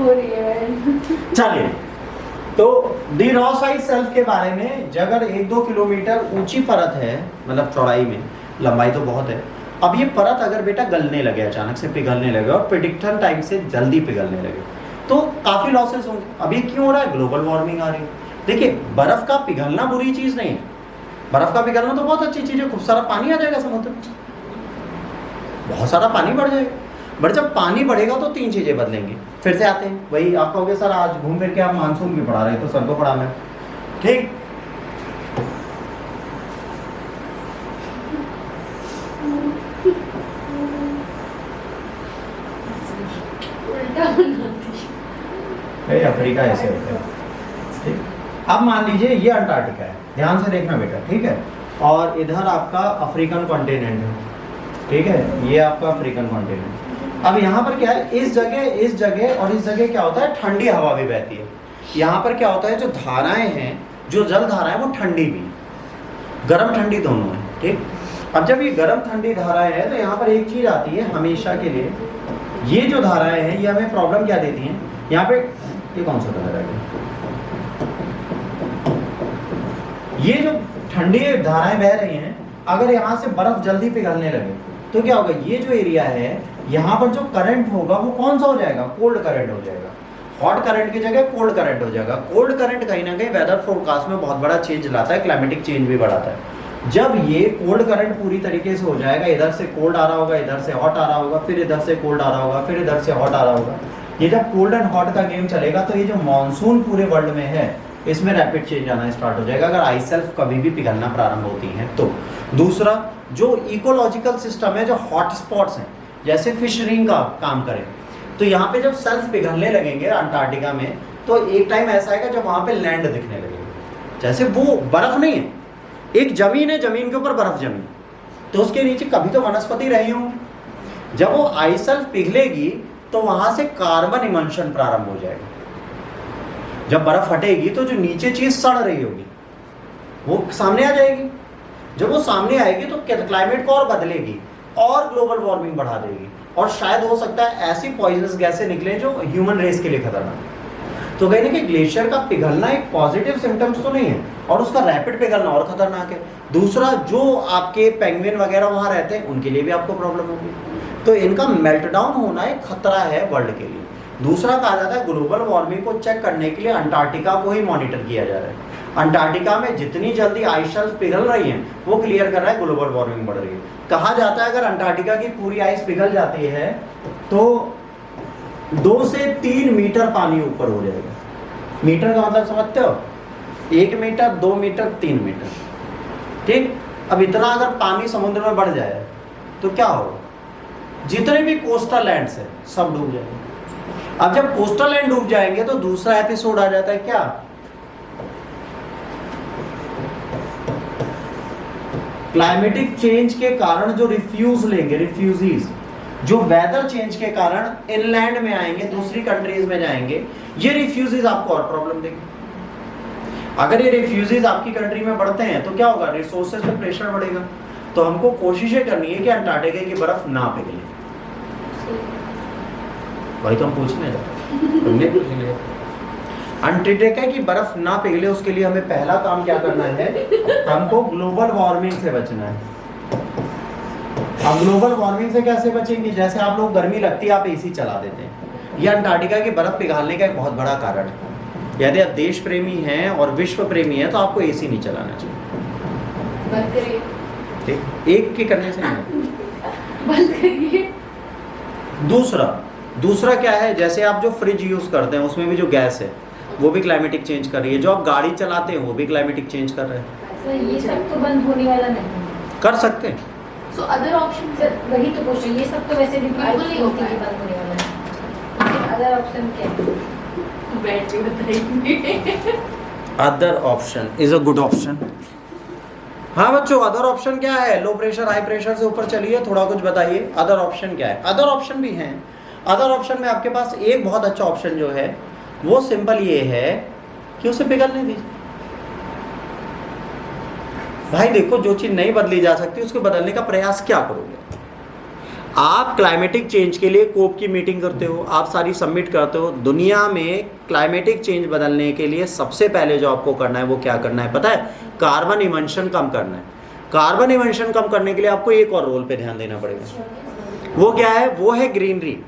हो रही है। चलिए, तो दी रॉसाइड शेल्फ के बारे में, अगर 1-2 किलोमीटर ऊंची परत है, मतलब चौड़ाई में, लंबाई तो बहुत है, अब ये परत अगर बेटा गलने लगे, अचानक से पिघलने लगे और प्रेडिक्शन टाइम से जल्दी पिघलने लगे, तो काफी लॉसेस होंगे। अब ये क्यों हो रहा है? ग्लोबल वार्मिंग आ रही है। देखिए, बर्फ का पिघलना बुरी चीज नहीं है, बर्फ का पिघलना तो बहुत अच्छी चीज है, खूब सारा पानी आ जाएगा समुद्र में, बहुत सारा पानी बढ़ जाएगा। बट जब पानी बढ़ेगा तो 3 चीजें बदलेंगी। फिर से आते हैं वही, आप कहोगे सर आज घूम फिर के आप मानसून भी पढ़ा रहे, तो सर को पढ़ा मैं, ठीक। अफ्रीका ऐसे होता है, ठीक। अब मान लीजिए ये अंटार्कटिका है, ध्यान से देखना बेटा, ठीक है, और इधर आपका अफ्रीकन कॉन्टिनेंट है, ठीक है, ये आपका अफ्रीकन कॉन्टिनेंट। अब यहाँ पर क्या है, इस जगह और इस जगह क्या होता है, ठंडी हवा भी बहती है। यहाँ पर क्या होता है, जो धाराएं हैं, जो जल धाराएं, वो ठंडी भी, गर्म ठंडी दोनों है, ठीक। अब जब ये गर्म ठंडी धाराएं हैं, तो यहाँ पर एक चीज आती है हमेशा के लिए, ये जो धाराएं हैं ये हमें प्रॉब्लम क्या देती हैं। यहाँ पे ये कौन सा कलर है, ये जो ठंडी धाराएं बह रही हैं, अगर यहाँ से बर्फ जल्दी पिघलने लगे तो क्या होगा, ये जो एरिया है यहाँ पर जो करंट होगा वो कौन सा हो जाएगा, कोल्ड करंट हो जाएगा। हॉट करंट की जगह कोल्ड करंट हो जाएगा। कोल्ड करंट कहीं ना कहीं वेदर फोरकास्ट में बहुत बड़ा चेंज लाता है, क्लाइमेटिक चेंज भी बढ़ाता है। जब ये कोल्ड करंट पूरी तरीके से हो जाएगा, इधर से कोल्ड आ रहा होगा, इधर से हॉट आ रहा होगा, फिर इधर से कोल्ड आ रहा होगा, फिर इधर से हॉट आ रहा होगा, ये जब कोल्ड एंड हॉट का गेम चलेगा तो ये जो मानसून पूरे वर्ल्ड में है इसमें रैपिड चेंज आना स्टार्ट हो जाएगा, अगर आइस शेल्फ कभी भी पिघलना प्रारंभ होती हैं तो। दूसरा, जो इकोलॉजिकल सिस्टम है, जो हॉट स्पॉट्स हैं, जैसे फिश रिंग का काम करें, तो यहाँ पे जब शेल्फ पिघलने लगेंगे अंटार्कटिका में, तो एक टाइम ऐसा आएगा जब वहाँ पे लैंड दिखने लगेगा, जैसे वो बर्फ नहीं है, एक जमीन है, जमीन के ऊपर बर्फ जमी, तो उसके नीचे कभी तो वनस्पति रही हों। जब वो आइस शेल्फ पिघलेगी तो वहां से कार्बन इमल्शन प्रारंभ हो जाएगा। जब बर्फ हटेगी तो जो नीचे चीज सड़ रही होगी वो सामने आ जाएगी। जब वो सामने आएगी तो क्लाइमेट को और बदलेगी और ग्लोबल वार्मिंग बढ़ा देगी, और शायद हो सकता है ऐसी पॉइजनस गैसें निकले जो ह्यूमन रेस के लिए खतरनाक है। तो कहीं ना कहीं ग्लेशियर का पिघलना एक पॉजिटिव सिम्टम्स तो नहीं है, और उसका रैपिड पिघलना और खतरनाक है। दूसरा, जो आपके पेंगुइन वगैरह वहां रहते हैं उनके लिए भी आपको प्रॉब्लम होगी, तो इनका मेल्टडाउन होना एक खतरा है वर्ल्ड के लिए। दूसरा कहा जाता है ग्लोबल वार्मिंग को चेक करने के लिए अंटार्कटिका को ही मॉनिटर किया जा रहा है। अंटार्कटिका में जितनी जल्दी आइस शेल्फ पिघल रही है वो क्लियर कर रहा है ग्लोबल वार्मिंग बढ़ रही है। कहा जाता है अगर अंटार्कटिका की पूरी आइस पिघल जाती है तो 2 से 3 मीटर पानी ऊपर हो जाएगा। मीटर का मतलब समझते हो, 1 मीटर, 2 मीटर, 3 मीटर, ठीक। अब इतना अगर पानी समुद्र में बढ़ जाए तो क्या होगा, जितने भी कोस्टल लैंड्स है सब डूब जाएंगे। अब जब कोस्टल लैंड डूब जाएंगे तो दूसरा एपिसोड आ जाता है, क्या, क्लाइमेटिक चेंज के कारण जो रिफ्यूज लेंगे, रिफ्यूजीज, जो वेदर चेंज के कारण इनलैंड में आएंगे, दूसरी कंट्रीज में जाएंगे, ये रिफ्यूजीज आपको और प्रॉब्लम देंगे। अगर ये रिफ्यूजीज आपकी कंट्री में बढ़ते हैं तो क्या होगा, रिसोर्सेज पे प्रेशर बढ़ेगा। तो हमको कोशिशें करनी है कि अंटार्कटिका की बर्फ ना पिघले। भाई तो हम पूछने जाते अंटार्कटिका की बर्फ ना पिघले, उसके लिए हमें पहला काम क्या करना है, हमको ग्लोबल वार्मिंग से बचना है। अब ग्लोबल वार्मिंग से कैसे बचेंगे, जैसे आप लोग गर्मी लगती है आप एसी चला देते हैं, ये अंटार्कटिका की बर्फ पिघलने का एक बहुत बड़ा कारण है। यदि आप देश प्रेमी हैं और विश्व प्रेमी हैं तो आपको एसी नहीं चलाना चाहिए, ठीक, एक के करने से नहीं। बंद करिए। दूसरा क्या है, जैसे आप जो फ्रिज यूज करते हैं उसमें भी जो गैस है वो भी क्लाइमेटिक चेंज कर रही है, जो आप गाड़ी चलाते हैं वो भी क्लाइमेटिक चेंज कर रहे हैं। ये सब तो बंद होने वाला नहीं, कर सकते हैं। सो अदर ऑप्शन, वही तो क्वेश्चन, ये सब तो वैसे भी बिल्कुल नहीं होती है, बंद होने वाला है। अदर ऑप्शन क्या है, बैटरी बताइए। Other option is a good option. हाँ बच्चों, अदर ऑप्शन क्या है, लो प्रेशर हाई प्रेशर से ऊपर चलिए, थोड़ा कुछ बताइए, अदर ऑप्शन क्या है। अदर ऑप्शन भी हैं। अदर ऑप्शन में आपके पास एक बहुत अच्छा ऑप्शन जो है वो सिंपल ये है कि उसे पिघलने दीजिए। भाई देखो, जो चीज नहीं बदली जा सकती उसको बदलने का प्रयास क्या करोगे। आप क्लाइमेटिक चेंज के लिए कोप की मीटिंग करते हो, आप सारी सबमिट करते हो। दुनिया में क्लाइमेटिक चेंज बदलने के लिए सबसे पहले जो आपको करना है वो क्या करना है पता है? कार्बन इमिशन कम करना है। कार्बन इमिशन कम करने के लिए आपको एक और रोल पे ध्यान देना पड़ेगा। वो क्या है? वो है ग्रीनरी।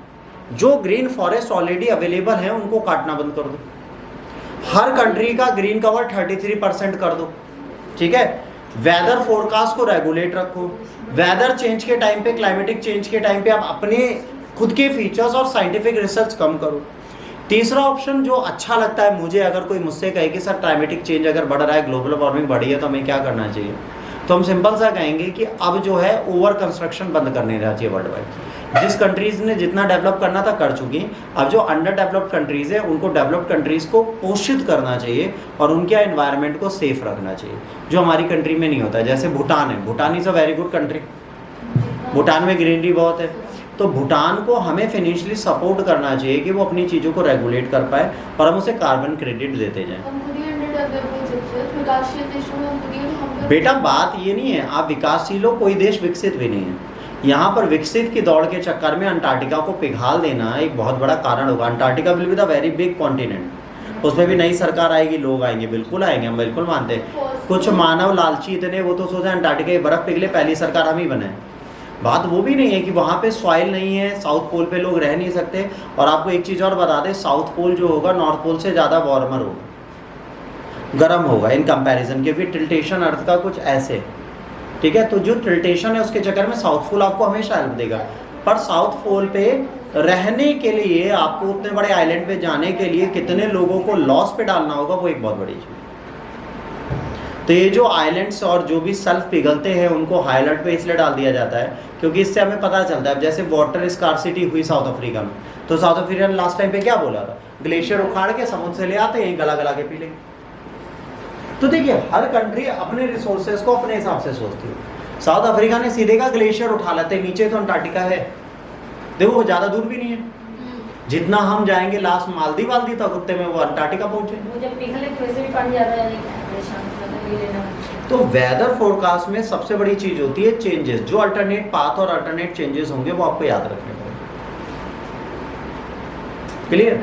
जो ग्रीन फॉरेस्ट ऑलरेडी अवेलेबल है उनको काटना बंद कर दो। हर कंट्री का ग्रीन कवर 33% कर दो, ठीक है। वेदर फोरकास्ट को रेगुलेट रखो। वेदर चेंज के टाइम पे, क्लाइमेटिक चेंज के टाइम पे आप अपने खुद के फीचर्स और साइंटिफिक रिसर्च कम करो। तीसरा ऑप्शन जो अच्छा लगता है मुझे, अगर कोई मुझसे कहे कि सर क्लाइमेटिक चेंज अगर बढ़ रहा है, ग्लोबल वार्मिंग बढ़ी है, तो हमें क्या करना चाहिए, तो हम सिंपल सा कहेंगे कि अब जो है ओवर कंस्ट्रक्शन बंद करने रहना चाहिए वर्ल्ड वाइड। जिस कंट्रीज ने जितना डेवलप करना था कर चुकी, अब जो अंडर डेवलप्ड कंट्रीज है उनको डेवलप्ड कंट्रीज को पोषित करना चाहिए और उनके एनवायरनमेंट को सेफ रखना चाहिए, जो हमारी कंट्री में नहीं होता है। जैसे भूटान है, Bhutan is a very good country, Bhutan में ग्रीनरी बहुत है, तो भूटान को हमें फाइनेंशियली सपोर्ट करना चाहिए कि वो अपनी चीज़ों को रेगुलेट कर पाए और हम उसे कार्बन क्रेडिट देते जाएं। बेटा बात ये नहीं है आप विकासशील हो, कोई देश विकसित भी नहीं है। यहाँ पर विकसित की दौड़ के चक्कर में अंटार्कटिका को पिघाल देना एक बहुत बड़ा कारण होगा। Antarctica will be the very big continent, उसमें भी नई सरकार आएगी, लोग आएंगे, बिल्कुल आएंगे, हम बिल्कुल मानते हैं। कुछ मानव लालची इतने, वो तो सोचे अंटार्कटिका की बर्फ पिघले पहली सरकार हम ही बनाए। बात वो भी नहीं है कि वहाँ पे सॉइल नहीं है, साउथ पोल पे लोग रह नहीं सकते। और आपको एक चीज़ और बता दें, साउथ पोल जो होगा नॉर्थ पोल से ज़्यादा वार्मर होगा, गर्म होगा इन कंपैरिजन, क्योंकि टिल्टेशन अर्थ का कुछ ऐसे, ठीक है। तो जो टिल्टेशन है उसके चक्कर में साउथ पोल आपको हमेशा हेल्प देगा, पर साउथ पोल पे रहने के लिए आपको उतने बड़े आइलैंड पे जाने के लिए कितने लोगों को लॉस पे डालना होगा, वो एक बहुत बड़ी चीज़। तो ये जो आइलैंड्स और जो भी सेल्फ पिघलते हैं उनको हाई अलर्ट पे इसलिए डाल दिया जाता है क्योंकि इससे हमें पता चलता है। जैसे वाटर स्कार्सिटी हुई साउथ अफ्रीका में, तो साउथ अफ्रीका ने लास्ट टाइम पे क्या बोला था, ग्लेशियर उखाड़ के समुद्र से ले आते हैं, गला गला के पी लेंगे। तो देखिए हर कंट्री अपने रिसोर्सेज को अपने हिसाब से सोचती है। साउथ अफ्रीका ने सीधे का ग्लेशियर उठा लेते, नीचे तो अंटार्कटिका है, देखो वो ज़्यादा दूर भी नहीं है, जितना हम जाएंगे लास्ट मालदीव वालदीव तक उतने में वो अंटार्कटिका पहुंचे। वो जब पिघले तो वैसे भी पानी ज़्यादा है, तो वेदर फोरकास्ट में सबसे बड़ी चीज होती है चेंजेस, जो अल्टरनेट पाथ और अल्टरनेट चेंजेस होंगे वो आपको याद रखने पड़ेंगे। क्लियर?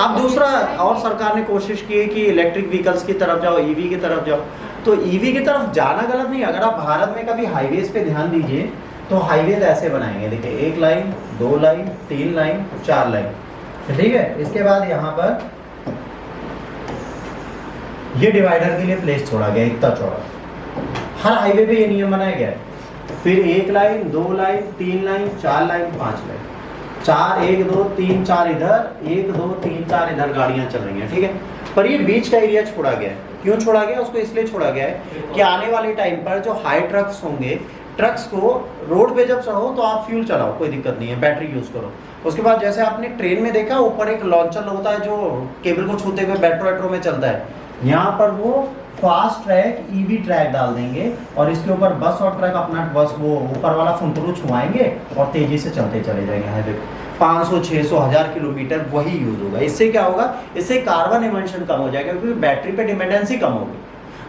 अब दूसरा, और सरकार ने कोशिश की है कि इलेक्ट्रिक व्हीकल्स की तरफ जाओ, ईवी की तरफ जाओ। तो ईवी की तरफ जाना गलत नहीं। अगर आप भारत में कभी हाईवेज पे ध्यान दीजिए तो हाईवेज ऐसे बनाएंगे, देखिए 1 लाइन 2 लाइन 3 लाइन 4 लाइन, ठीक है। इसके बाद यहाँ पर ये डिवाइडर के लिए प्लेस छोड़ा गया इतना चौड़ा, हर हाईवे पे ये नियम बनाया गया है। फिर 1 line 2 line 3 line 4 line 5 line, 4 1 2 3 4 इधर, 1 2 3 4 इधर गाड़ियां चल रही हैं, ठीक है। पर ये बीच का एरिया छोड़ा गया है। क्यों छोड़ा गया? उसको इसलिए छोड़ा गया है कि आने वाले टाइम पर जो हाई ट्रक्स होंगे, ट्रक्स को रोड पे जब चढ़ो तो आप फ्यूल चलाओ, कोई दिक्कत नहीं है, बैटरी यूज करो। उसके बाद जैसे आपने ट्रेन में देखा ऊपर एक लॉन्चर होता है जो केबल को छूते हुए मेट्रो में चलता है, यहाँ पर वो फास्ट ट्रैक ईवी ट्रैक डाल देंगे और इसके ऊपर बस और ट्रक अपना बस वो ऊपर वाला फुंतरू छुआएंगे और तेजी से चलते चले जाएंगे हाईवे पे। 500 600 1000 किलोमीटर वही यूज होगा। इससे क्या होगा? इससे कार्बन इमिशन कम हो जाएगा क्योंकि बैटरी पे डिपेंडेंसी कम होगी,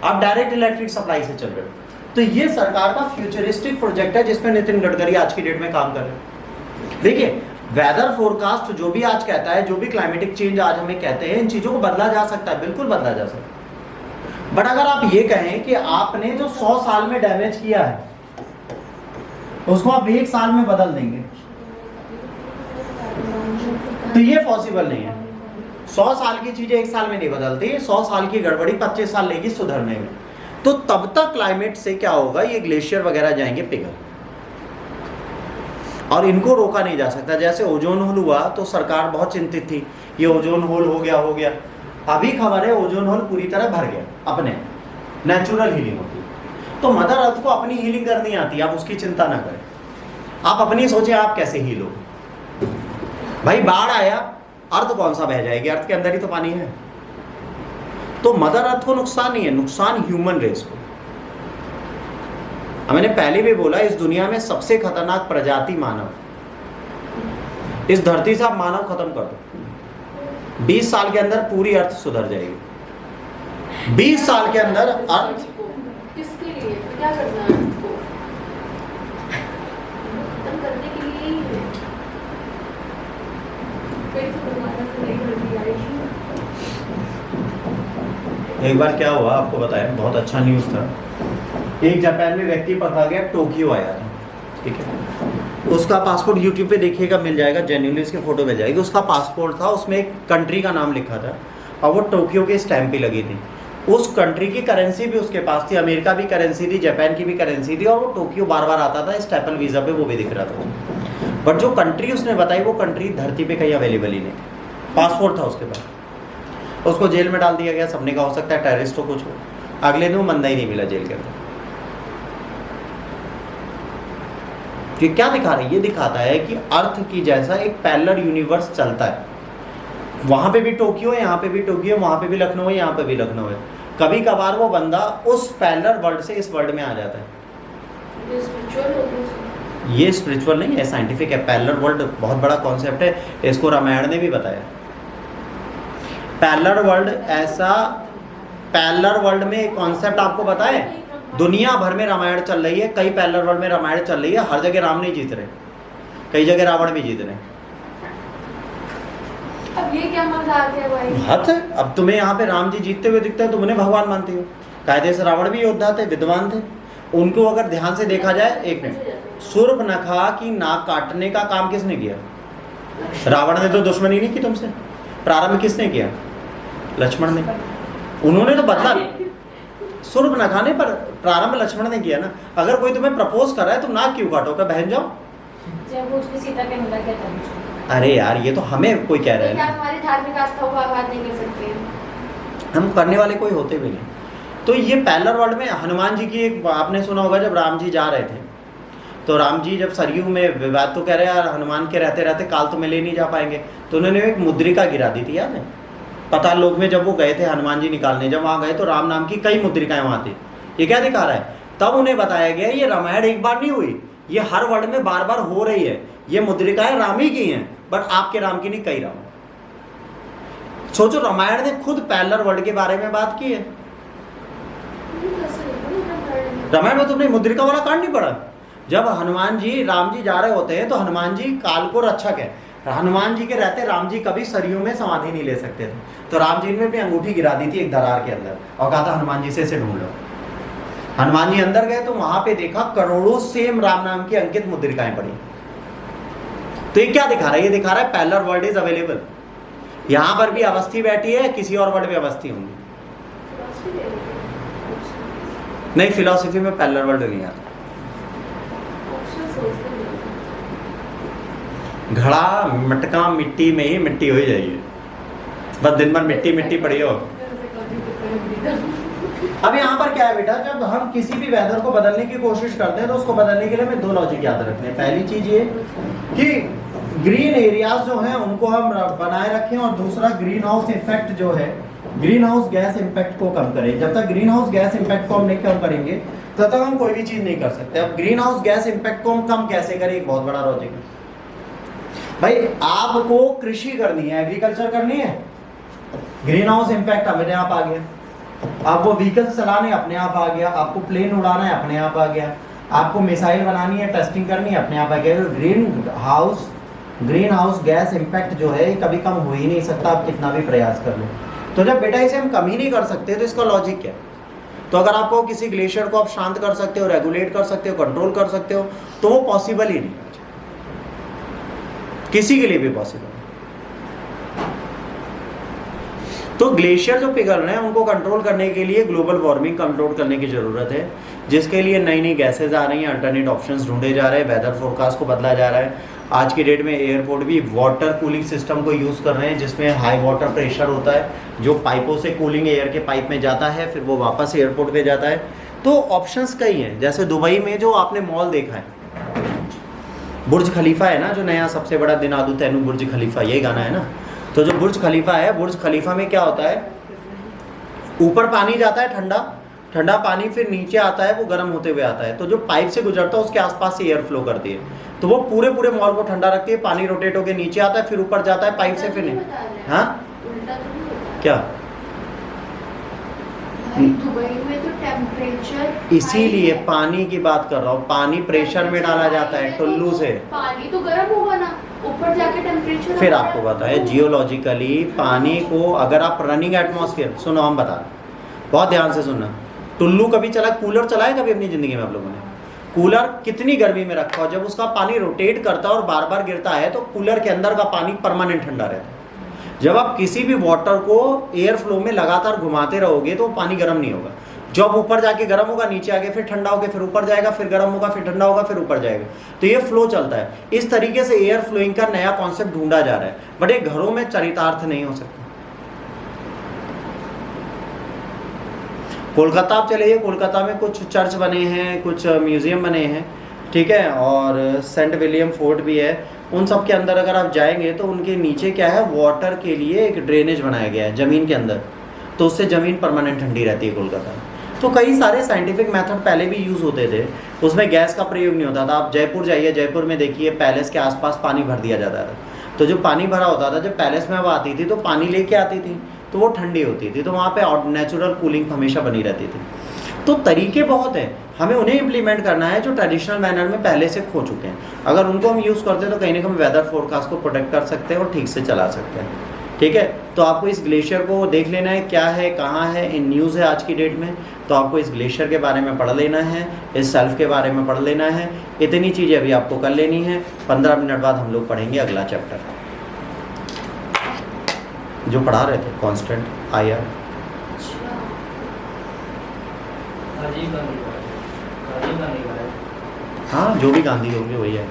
आप डायरेक्ट इलेक्ट्रिक सप्लाई से चल रहे हो। तो ये सरकार का फ्यूचरिस्टिक प्रोजेक्ट है जिसमें नितिन गडकरी आज की डेट में काम कर रहे हैं। देखिए वेदर फोरकास्ट जो भी आज कहता है, जो भी क्लाइमेटिक चेंज आज हमें कहते हैं, इन चीजों को बदला जा सकता है, बिल्कुल बदला जा सकता है। बट अगर आप ये कहें कि आपने जो 100 साल में डैमेज किया है उसको आप 1 साल में बदल देंगे, तो ये पॉसिबल नहीं है। 100 साल की चीजें 1 साल में नहीं बदलती, 100 साल की गड़बड़ी 25 साल लेगी सुधरने में। तो तब तक क्लाइमेट से क्या होगा, ये ग्लेशियर वगैरह जाएंगे पिघल, और इनको रोका नहीं जा सकता। जैसे ओजोन होल हुआ तो सरकार बहुत चिंतित थी, ये ओजोन होल हो गया। अभी खबर है ओजोन होल पूरी तरह भर गया, अपने नेचुरल हीलिंग होती है। तो मदर अर्थ को अपनी हीलिंग करनी आती है, आप उसकी चिंता ना करें, आप अपनी सोचें आप कैसे हील हो। भाई बाढ़ आया, अर्थ कौन सा बह जाएगी, अर्थ के अंदर ही तो पानी है। तो मदर अर्थ को नुकसान नहीं है, नुकसान ह्यूमन रेस को। मैंने पहले भी बोला इस दुनिया में सबसे खतरनाक प्रजाति मानव। इस धरती से आप मानव खत्म कर दो, 20 साल के अंदर पूरी अर्थ सुधर जाएगी। 20 साल के अंदर अर्थ किसके लिए क्या करना है, एक बार क्या हुआ आपको बताया, बहुत अच्छा न्यूज़ था। एक जापान में व्यक्ति पकड़ा गया, टोक्यो आया था, ठीक है। उसका पासपोर्ट यूट्यूब पे देखिएगा, मिल जाएगा, जेन्युइनली उसकी फोटो मिल जाएगी। उसका पासपोर्ट था, उसमें एक कंट्री का नाम लिखा था और वो टोक्यो के स्टैम्प पे लगी थी। उस कंट्री की करेंसी भी उसके पास थी, अमेरिका भी करेंसी थी, जापान की भी करेंसी थी, और वो टोक्यो बार बार आता था, स्टेपल वीज़ा पे वो भी दिख रहा था। बट जो कंट्री उसने बताई वो कंट्री धरती पे कहीं अवेलेबल ही नहीं थी। पासपोर्ट था उसके पास, उसको जेल में डाल दिया गया। सबने कहा हो सकता है टेररिस्ट हो, कुछ हो। अगले दिन वो बंदा ही नहीं मिला जेल के अंदर। ये क्या दिखा रहा है? ये दिखाता है कि अर्थ की जैसा एक पैरेलल यूनिवर्स चलता है। वहां पे भी टोक्यो है, यहाँ पे भी टोक्यो है, वहां पे भी लखनऊ है, यहाँ पे भी लखनऊ है। कभी कभार वो बंदा उस पैरेलल वर्ल्ड से इस वर्ल्ड में आ जाता है। ये स्पिरिचुअल नहीं है, साइंटिफिक है। पैरेलल वर्ल्ड बहुत बड़ा कॉन्सेप्ट है, इसको रामायण ने भी बताया। पैरेलल वर्ल्ड ऐसा, पैरेलल वर्ल्ड में एक कॉन्सेप्ट आपको बताए, दुनिया भर में रामायण चल रही है, कई पैरेलल वर्ल्ड में रामायण चल रही है, हर जगह राम नहीं जीत रहे, कई जगह रावण भी जीत रहे। अब ये क्या मजाक है भाई? हद है। अब तुम्हें यहाँ पे राम जी जीतते हुए दिखते हैं तो उन्हें भगवान मानती हो। कायदे से रावण भी योद्धा थे, विद्वान थे। उनको अगर ध्यान से देखा जाए, एक मिनट, शूर्पणखा की नाक काटने का काम किसने किया? रावण ने तो दुश्मनी नहीं की तुमसे। प्रारंभ किसने किया? लक्ष्मण ने। उन्होंने तो बदला, शूर्पणखा ने, पर प्रारंभ लक्ष्मण ने किया ना। अगर कोई तुम्हें प्रपोज कर रहा है, तुम नाक क्यों काटो? क्या बहन जाओ? जब वो उसकी सीता के मिला क्या था? अरे यार, ये तो हमें कोई कह रहा है, हमारी धार्मिक आस्था को आघात नहीं कर सकते, हम करने वाले कोई होते भी नहीं। तो ये पैरेलल वर्ल्ड में हनुमान जी की एक, आपने सुना होगा, जब राम जी जा रहे थे तो राम जी जब सरयू में विवाद, तो कह रहे यार हनुमान के रहते रहते काल तुम्हें ले नहीं जा पाएंगे, तो उन्होंने एक मुद्रिका गिरा दी थी, याद है? पाताल लोक में जब वो गए थे हनुमान जी निकालने, जब वहाँ गए तो राम नाम की कई मुद्रिकाएं वहाँ थी। ये क्या दिखा रहा है? तब उन्हें बताया गया ये रामायण एक बार नहीं हुई, ये हर वर्ल्ड में बार बार हो रही है। ये मुद्रिकाएं राम ही की हैं, बट आपके राम की नहीं, कई राम। सोचो, रामायण ने खुद पैरेलल वर्ल्ड के बारे में बात की है। रामायण में तुमने मुद्रिका वाला कांड नहीं पढ़ा? जब हनुमान जी, राम जी जा रहे होते हैं तो हनुमान जी काल को रक्षक है, हनुमान जी के रहते राम जी कभी सरयू में समाधि नहीं ले सकते थे, तो राम जी ने भी अंगूठी गिरा दी थी एक दरार के अंदर और कहा था हनुमान जी से इसे ढूंढ लो। हनुमान जी अंदर गए तो वहां पे देखा करोड़ों सेम राम नाम की अंकित मुद्रिकाएं पड़ी। तो ये क्या दिखा रहा है? ये दिखा रहा है पैरेलल वर्ल्ड इज अवेलेबल। यहां पर भी अवस्थी बैठी है, किसी और वर्ल्ड में अवस्थी होंगी। नहीं, फिलॉसफी में पैरेलल वर्ल्ड नहीं आता। घड़ा मटका मिट्टी में ही मिट्टी हो ही जाइए, बस दिन भर मिट्टी मिट्टी पड़ी हो। अब यहाँ पर क्या है बेटा, जब हम किसी भी वेदर को बदलने की कोशिश करते हैं तो उसको बदलने के लिए हमें दो लॉजिक याद रखने हैं। पहली चीज ये कि ग्रीन एरियाज जो हैं उनको हम बनाए रखें, और दूसरा ग्रीन हाउस इफेक्ट जो है, ग्रीन हाउस गैस इम्पैक्ट को कम करें। जब तक ग्रीन हाउस गैस इम्पैक्ट को हम नहीं कम करेंगे तब तक हम कोई भी चीज नहीं कर सकते। अब ग्रीन हाउस गैस इम्पैक्ट को हम कम कैसे करें, एक बहुत बड़ा लॉजिक है भाई। आपको कृषि करनी है, एग्रीकल्चर करनी है, ग्रीन हाउस इम्पैक्ट अपने आप आ गया। आपको व्हीकल चलाने अपने आप आ गया, आपको प्लेन उड़ाना है अपने आप आ गया, आपको मिसाइल बनानी है, टेस्टिंग करनी है अपने आप आ गया। ग्रीन हाउस गैस इम्पैक्ट जो है कभी कम हो ही नहीं सकता, आप कितना भी प्रयास कर लो। तो जब बेटा इसे हम कम ही नहीं कर सकते तो इसका लॉजिक क्या? तो अगर आपको किसी ग्लेशियर को आप शांत कर सकते हो, रेगुलेट कर सकते हो, कंट्रोल कर सकते हो, तो वो पॉसिबल ही नहीं, किसी के लिए भी पॉसिबल। तो ग्लेशियर जो पिघल रहे हैं उनको कंट्रोल करने के लिए ग्लोबल वार्मिंग कंट्रोल करने की जरूरत है, जिसके लिए नई नई गैसेज आ रही हैं, अल्टरनेट ऑप्शंस ढूंढे जा रहे हैं, वेदर फोरकास्ट को बदला जा रहा है। आज की डेट में एयरपोर्ट भी वाटर कूलिंग सिस्टम को यूज़ कर रहे हैं, जिसमें हाई वाटर प्रेशर होता है जो पाइपों से कूलिंग एयर के पाइप में जाता है, फिर वो वापस एयरपोर्ट पे जाता है। तो ऑप्शंस कई हैं। जैसे दुबई में जो आपने मॉल देखा है, बुर्ज खलीफा है ना, जो नया सबसे बड़ा दिनादु तैनू बुर्ज खलीफा, यही गाना है ना। तो जो बुर्ज खलीफा है, बुर्ज खलीफा में क्या होता है, ऊपर पानी जाता है ठंडा, ठंडा पानी फिर नीचे आता है, वो गर्म होते हुए आता है, तो जो पाइप से गुजरता है उसके आसपास से एयर फ्लो करती है, तो वो पूरे पूरे मॉल को ठंडा रखती है। पानी रोटेट होकर नीचे आता है, फिर ऊपर जाता है पाइप से, फिर नहीं। हाँ क्या? दुबई में तो टेम्परेचर, इसीलिए पानी की बात कर रहा हूँ, पानी प्रेशर में डाला जाता है टुल्लू से। पानी तो गर्म होगा ना। ऊपर जाके टेम्परेचर फिर आपको बताएं जियोलॉजिकली पानी को अगर आप रनिंग एटमॉस्फेयर, सुनो हम बता रहे हैं, बहुत ध्यान से सुनना। टुल्लू कभी चला, कूलर चलाया कभी अपनी ज़िंदगी में आप लोगों ने? कूलर कितनी गर्मी में रखा हो, जब उसका पानी रोटेट करता है और बार बार गिरता है तो कूलर के अंदर का पानी परमानेंट ठंडा रहता है। जब आप किसी भी वाटर को एयर फ्लो में लगातार घुमाते रहोगे तो पानी गर्म नहीं होगा। जब ऊपर जाके गर्म होगा, नीचे आके फिर ठंडा होगा, फिर ऊपर जाएगा, फिर गर्म होगा, फिर ठंडा होगा, फिर ऊपर जाएगा। तो ये फ्लो चलता है। इस तरीके से एयर फ्लोइंग का नया कॉन्सेप्ट ढूंढा जा रहा है, बट ये घरों में चरितार्थ नहीं हो सकता। कोलकाता आप चले जाइए, कोलकाता में कुछ चर्च बने हैं, कुछ म्यूजियम बने हैं, ठीक है, और सेंट विलियम फोर्ट भी है। उन सब के अंदर अगर आप जाएंगे तो उनके नीचे क्या है, वाटर के लिए एक ड्रेनेज बनाया गया है ज़मीन के अंदर, तो उससे ज़मीन परमानेंट ठंडी रहती है कोलकाता में। तो कई सारे साइंटिफिक मेथड पहले भी यूज़ होते थे, उसमें गैस का प्रयोग नहीं होता था। आप जयपुर जाइए, जयपुर में देखिए पैलेस के आसपास पानी भर दिया जाता था। तो जो पानी भरा होता था, जब पैलेस में अब आती थी तो पानी लेके आती थी, तो वो ठंडी होती थी, तो वहाँ पे नेचुरल कूलिंग हमेशा बनी रहती थी। तो तरीके बहुत हैं, हमें उन्हें इम्प्लीमेंट करना है जो ट्रेडिशनल मैनर में पहले से खो चुके हैं। अगर उनको हम यूज़ करते हैं तो कहीं ना कहीं वेदर फोरकास्ट को प्रोटेक्ट कर सकते हैं और ठीक से चला सकते हैं, ठीक है। तो आपको इस ग्लेशियर को देख लेना है, क्या है, कहाँ है, इन न्यूज़ है आज की डेट में, तो आपको इस ग्लेशियर के बारे में पढ़ लेना है, इस सेल्फ के बारे में पढ़ लेना है। इतनी चीज़ें अभी आपको कर लेनी है। 15 मिनट बाद हम लोग पढ़ेंगे अगला चैप्टर जो पढ़ा रहे थे, कांस्टेंट आईआर। हाँ, जो भी गांधी होंगे वही है।